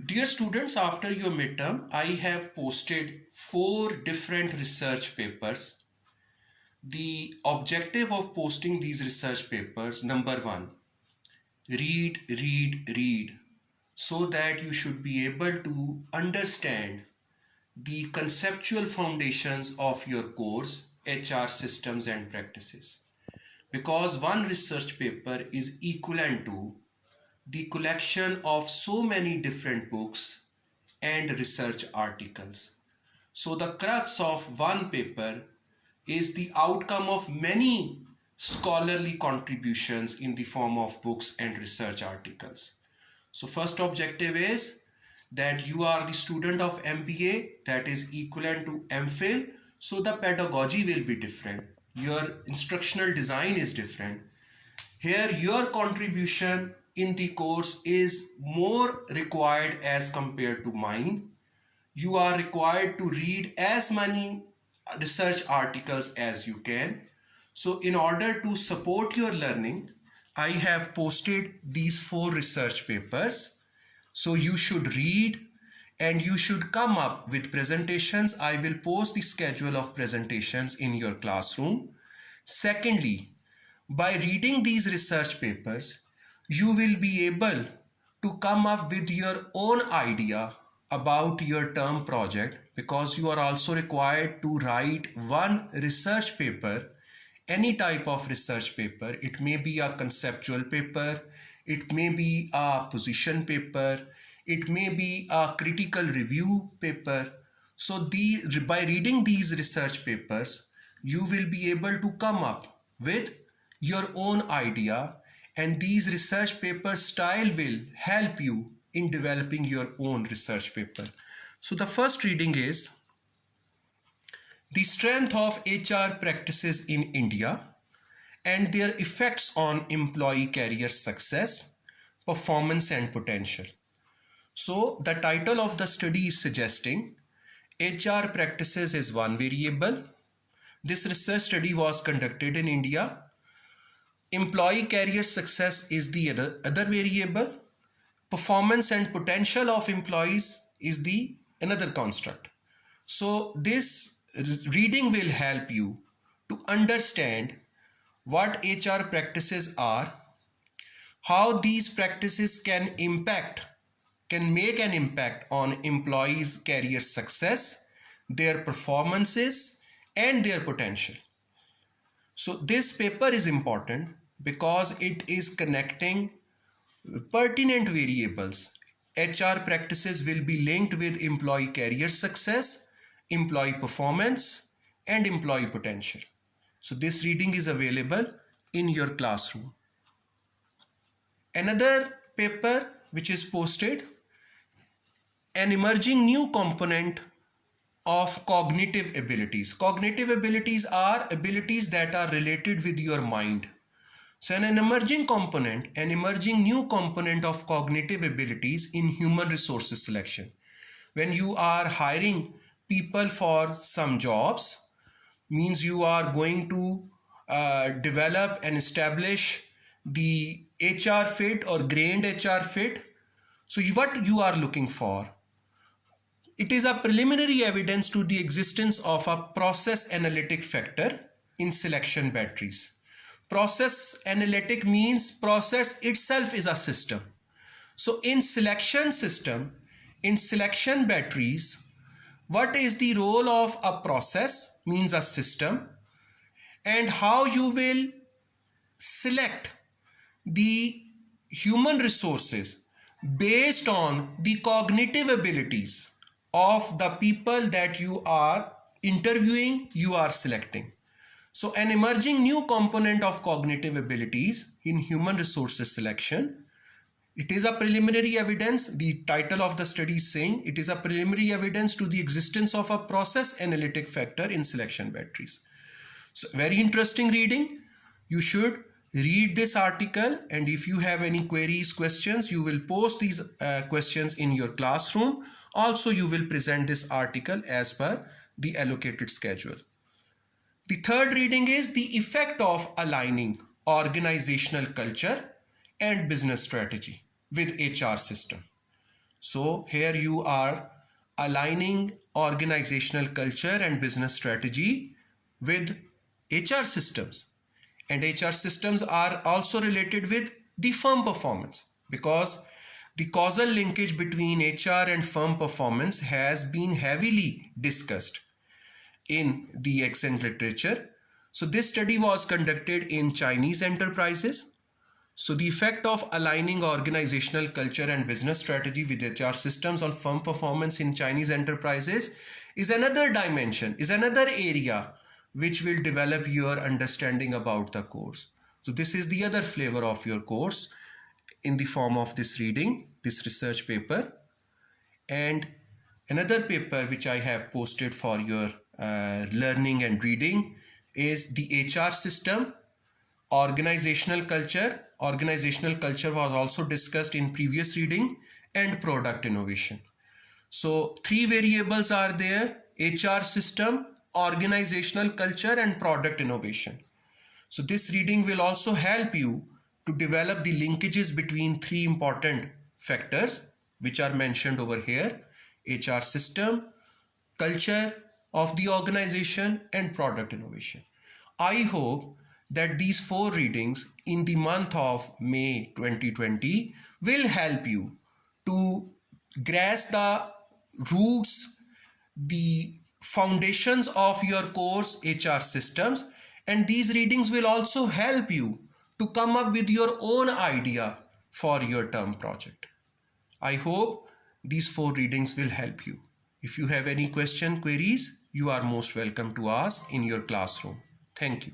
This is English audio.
Dear students, after your midterm, I have posted 4 different research papers. The objective of posting these research papers, number one, read, so that you should be able to understand the conceptual foundations of your course, HR systems and practices. Because one research paper is equivalent to the collection of so many different books and research articles. So the crux of one paper is the outcome of many scholarly contributions in the form of books and research articles. So first objective is that you are the student of MBA, that is equivalent to MPhil. So the pedagogy will be different. Your instructional design is different. Here your contribution in the course is more required as compared to mine. You are required to read as many research articles as you can. So in order to support your learning, I have posted these 4 research papers. So you should read and you should come up with presentations. I will post the schedule of presentations in your classroom. Secondly, by reading these research papers, you will be able to come up with your own idea about your term project, because you are also required to write one research paper, any type of research paper. It may be a conceptual paper, it may be a position paper, it may be a critical review paper. So by reading these research papers, you will be able to come up with your own idea, and these research paper style will help you in developing your own research paper. So the first reading is the strength of HR practices in India and their effects on employee career success, performance and potential. So the title of the study is suggesting HR practices is one variable. This research study was conducted in India. Employee career success is the other variable. Performance and potential of employees is the another construct. So this reading will help you to understand what HR practices are, how these practices can make an impact on employees' career success, their performances and their potential. So this paper is important because it is connecting pertinent variables. HR practices will be linked with employee career success, employee performance and employee potential. So this reading is available in your classroom. Another paper which is posted, an emerging new component of cognitive abilities. Cognitive abilities are abilities that are related with your mind. So an emerging new component of cognitive abilities in human resources selection. When you are hiring people for some jobs, means you are going to develop and establish the HR fit or grained HR fit. So what you are looking for? It is a preliminary evidence to the existence of a process analytic factor in selection batteries. Process analytic means process itself is a system. So in selection batteries, what is the role of a process means a system, and how you will select the human resources based on the cognitive abilities of the people that you are interviewing, you are selecting. So an emerging new component of cognitive abilities in human resources selection. It is a preliminary evidence. The title of the study is saying it is a preliminary evidence to the existence of a process analytic factor in selection batteries. So very interesting reading. You should read this article, and if you have any queries, questions, you will post these questions in your classroom. Also, you will present this article as per the allocated schedule. The third reading is the effect of aligning organizational culture and business strategy with HR system. So here you are aligning organizational culture and business strategy with HR systems. And HR systems are also related with the firm performance, because the causal linkage between HR and firm performance has been heavily discussed in the extant literature. So this study was conducted in Chinese enterprises. So the effect of aligning organizational culture and business strategy with HR systems on firm performance in Chinese enterprises is another dimension, is another area which will develop your understanding about the course. So this is the other flavor of your course in the form of this reading, this research paper. And another paper which I have posted for your learning and reading is the HR system, organizational culture. Organizational culture was also discussed in previous reading, and product innovation. So three variables are there: HR system, organizational culture, and product innovation. So this reading will also help you to develop the linkages between three important factors which are mentioned over here: HR system, culture of the organization, and product innovation. I hope that these four readings in the month of May 2020 will help you to grasp the roots, the foundations of your course HR systems, and these readings will also help you to come up with your own idea for your term project. I hope these four readings will help you. If you have any question, queries, you are most welcome to ask in your classroom. Thank you.